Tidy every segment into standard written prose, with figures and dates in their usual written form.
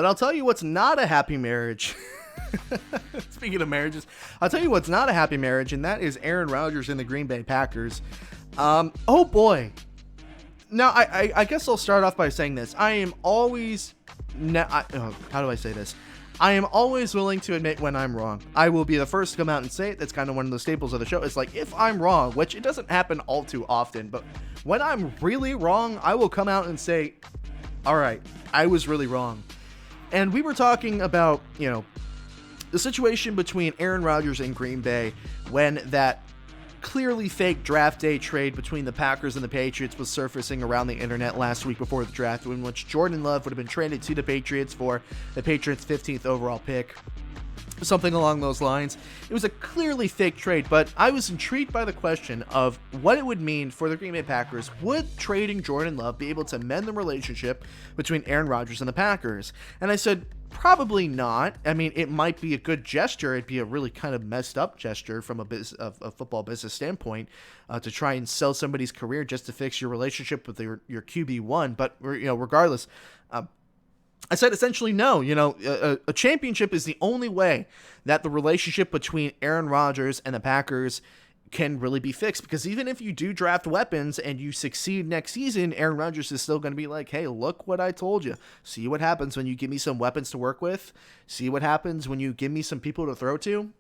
But I'll tell you what's not a happy marriage. Speaking of marriages, I'll tell you what's not a happy marriage, and that is Aaron Rodgers and the Green Bay Packers. Oh boy. Now, I guess I'll start off by saying this. I am always... how do I say this? I am always willing to admit when I'm wrong. I will be the first to come out and say it. That's kind of one of the staples of the show. It's like, if I'm wrong, which it doesn't happen all too often, but when I'm really wrong, I will come out and say, all right, I was really wrong. And we were talking about, the situation between Aaron Rodgers and Green Bay when that clearly fake draft day trade between the Packers and the Patriots was surfacing around the internet last week before the draft, in which Jordan Love would have been traded to the Patriots for the Patriots' 15th overall pick. Something along those lines. It was a clearly fake trade, but I was intrigued by the question of what it would mean for the Green Bay Packers. Would trading Jordan Love be able to mend the relationship between Aaron Rodgers and the Packers? And I said, probably not. I mean, it might be a good gesture. It'd be a really kind of messed up gesture from a football business standpoint to try and sell somebody's career just to fix your relationship with your QB1. But, regardless, I said essentially no. A championship is the only way that the relationship between Aaron Rodgers and the Packers can really be fixed, because even if you do draft weapons and you succeed next season, Aaron Rodgers is still going to be like, hey, look what I told you. See what happens when you give me some weapons to work with. See what happens when you give me some people to throw to.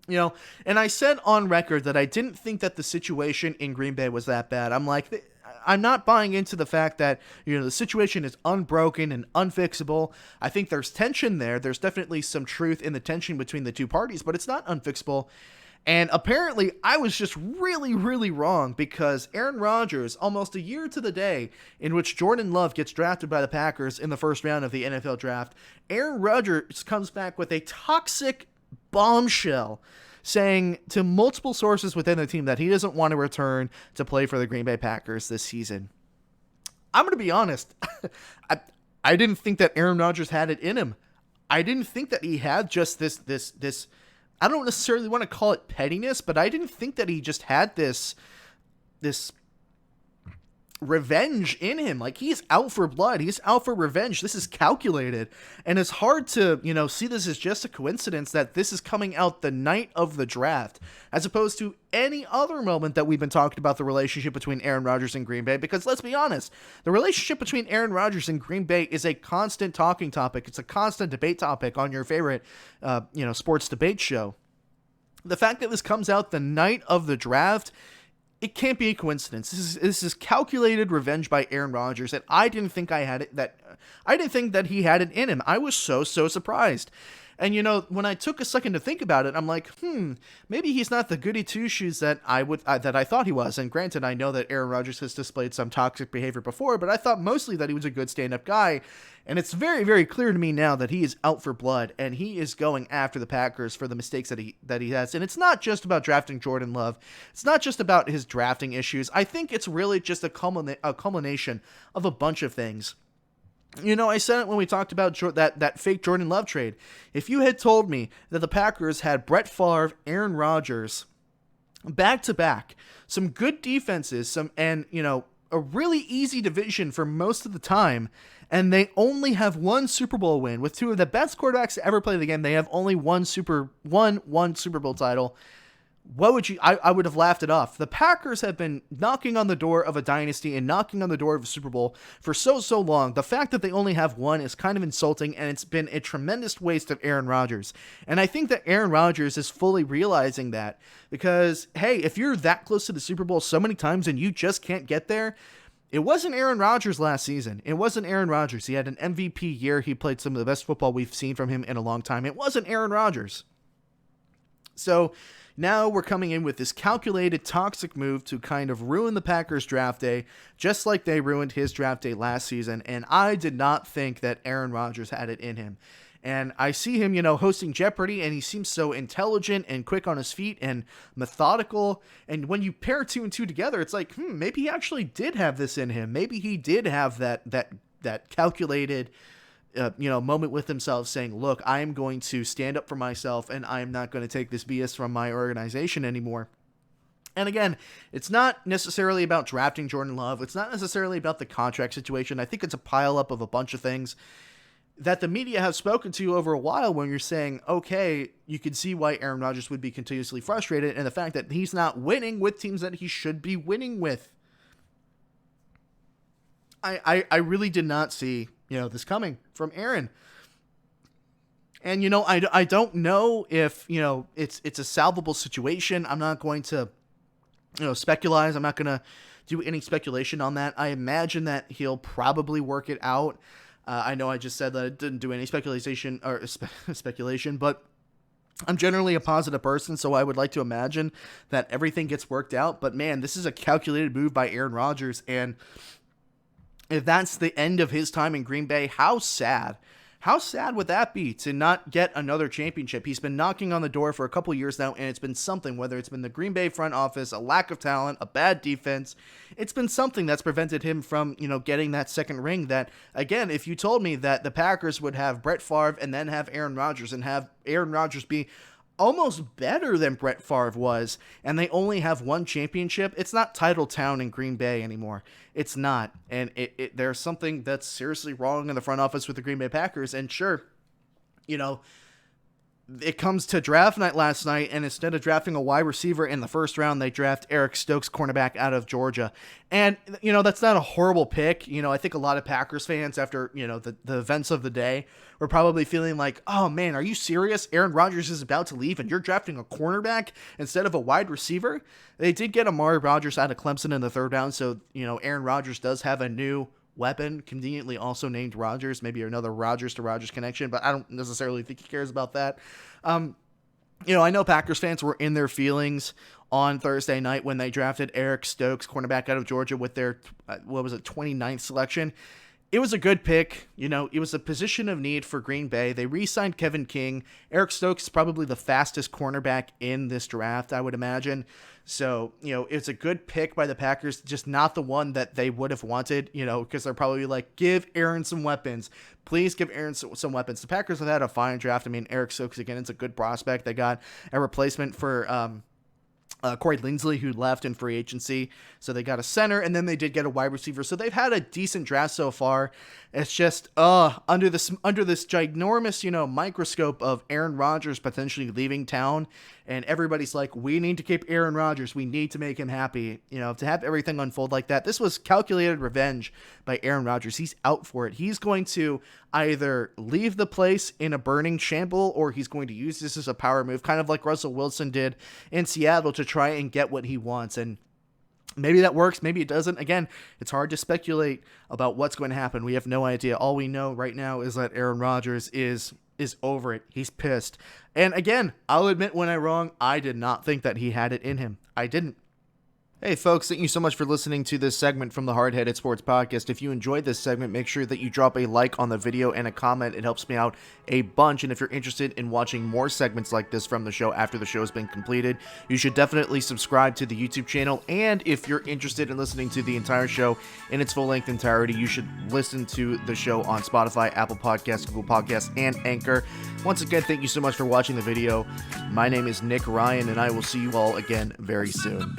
And I said on record that I didn't think that the situation in Green Bay was that bad. I'm not buying into the fact that, the situation is unbroken and unfixable. I think there's tension there. There's definitely some truth in the tension between the two parties, but it's not unfixable. And apparently I was just really, really wrong, because Aaron Rodgers, almost a year to the day in which Jordan Love gets drafted by the Packers in the first round of the NFL draft, Aaron Rodgers comes back with a toxic bombshell saying to multiple sources within the team that he doesn't want to return to play for the Green Bay Packers this season. I'm going to be honest. I didn't think that Aaron Rodgers had it in him. I didn't think that he had just this I don't necessarily want to call it pettiness, but I didn't think that he just had this revenge in him. Like, he's out for blood. He's out for revenge. This is calculated. And it's hard to, see this as just a coincidence that this is coming out the night of the draft, as opposed to any other moment that we've been talking about the relationship between Aaron Rodgers and Green Bay. Because let's be honest, the relationship between Aaron Rodgers and Green Bay is a constant talking topic. It's a constant debate topic on your favorite, sports debate show. The fact that this comes out the night of the draft, it can't be a coincidence. This is calculated revenge by Aaron Rodgers, and I didn't think I didn't think that he had it in him. I was so surprised. And, when I took a second to think about it, I'm like, maybe he's not the goody two-shoes that I thought he was. And granted, I know that Aaron Rodgers has displayed some toxic behavior before, but I thought mostly that he was a good stand-up guy. And it's very, very clear to me now that he is out for blood, and he is going after the Packers for the mistakes that he has. And it's not just about drafting Jordan Love. It's not just about his drafting issues. I think it's really just a culmination of a bunch of things. I said it when we talked about that fake Jordan Love trade. If you had told me that the Packers had Brett Favre, Aaron Rodgers, back-to-back, some good defenses, a really easy division for most of the time, and they only have one Super Bowl win, with two of the best quarterbacks to ever play the game, they have only one Super Bowl title. What would I would have laughed it off. The Packers have been knocking on the door of a dynasty and knocking on the door of a Super Bowl for so long. The fact that they only have one is kind of insulting, and it's been a tremendous waste of Aaron Rodgers. And I think that Aaron Rodgers is fully realizing that, because, hey, if you're that close to the Super Bowl so many times and you just can't get there, it wasn't Aaron Rodgers last season. It wasn't Aaron Rodgers. He had an MVP year. He played some of the best football we've seen from him in a long time. It wasn't Aaron Rodgers. So now we're coming in with this calculated, toxic move to kind of ruin the Packers draft day, just like they ruined his draft day last season. And I did not think that Aaron Rodgers had it in him. And I see him, hosting Jeopardy, and he seems so intelligent and quick on his feet and methodical. And when you pair two and two together, it's like, maybe he actually did have this in him. Maybe he did have that calculated, moment with himself, saying, look, I am going to stand up for myself, and I am not going to take this BS from my organization anymore. And again, it's not necessarily about drafting Jordan Love. It's not necessarily about the contract situation. I think it's a pileup of a bunch of things. that the media has spoken to over a while when you're saying, okay, you can see why Aaron Rodgers would be continuously frustrated, and the fact that he's not winning with teams that he should be winning with. I really did not see, this coming from Aaron. And, I don't know if, it's a salvable situation. I'm not going to, speculate. I'm not going to do any speculation on that. I imagine that he'll probably work it out. I know I just said that I didn't do any speculation, but I'm generally a positive person, so I would like to imagine that everything gets worked out. But man, this is a calculated move by Aaron Rodgers, and if that's the end of his time in Green Bay, how sad. How sad would that be to not get another championship? He's been knocking on the door for a couple years now, and it's been something, whether it's been the Green Bay front office, a lack of talent, a bad defense. It's been something that's prevented him from, getting that second ring that, again, if you told me that the Packers would have Brett Favre and then have Aaron Rodgers and have Aaron Rodgers be almost better than Brett Favre was, and they only have one championship, it's not title town in Green Bay anymore. It's not. And there's something that's seriously wrong in the front office with the Green Bay Packers. And sure, it comes to draft night last night, and instead of drafting a wide receiver in the first round, they draft Eric Stokes, cornerback out of Georgia. And, that's not a horrible pick. I think a lot of Packers fans, after, the events of the day, were probably feeling like, oh man, are you serious? Aaron Rodgers is about to leave and you're drafting a cornerback instead of a wide receiver? They did get Amari Rodgers out of Clemson in the third round, so, Aaron Rodgers does have a new weapon, conveniently also named Rodgers, maybe another Rodgers to Rodgers connection, but I don't necessarily think he cares about that. I know Packers fans were in their feelings on Thursday night when they drafted Eric Stokes, cornerback out of Georgia, with their, 29th selection. It was a good pick. It was a position of need for Green Bay. They re-signed Kevin King. Eric Stokes is probably the fastest cornerback in this draft, I would imagine. So, it's a good pick by the Packers, just not the one that they would have wanted, because they're probably like, give Aaron some weapons. Please give Aaron some weapons. The Packers have had a fine draft. I mean, Eric Stokes, again, it's a good prospect. They got a replacement for Corey Linsley, who left in free agency. So they got a center, and then they did get a wide receiver. So they've had a decent draft so far. It's just under this ginormous, microscope of Aaron Rodgers potentially leaving town, and everybody's like, we need to keep Aaron Rodgers. We need to make him happy. To have everything unfold like that. This was calculated revenge by Aaron Rodgers. He's out for it. He's going to either leave the place in a burning shamble, or he's going to use this as a power move, kind of like Russell Wilson did in Seattle, to try and get what he wants. And maybe that works, maybe it doesn't. Again, it's hard to speculate about what's going to happen. We have no idea. All we know right now is that Aaron Rodgers is over it. He's pissed. And again, I'll admit when I'm wrong, I did not think that he had it in him. I didn't. Hey folks, thank you so much for listening to this segment from the Hard-Headed Sports Podcast. If you enjoyed this segment, make sure that you drop a like on the video and a comment. It helps me out a bunch. And if you're interested in watching more segments like this from the show after the show has been completed, you should definitely subscribe to the YouTube channel. And if you're interested in listening to the entire show in its full-length entirety, you should listen to the show on Spotify, Apple Podcasts, Google Podcasts, and Anchor. Once again, thank you so much for watching the video. My name is Nick Ryan, and I will see you all again very soon.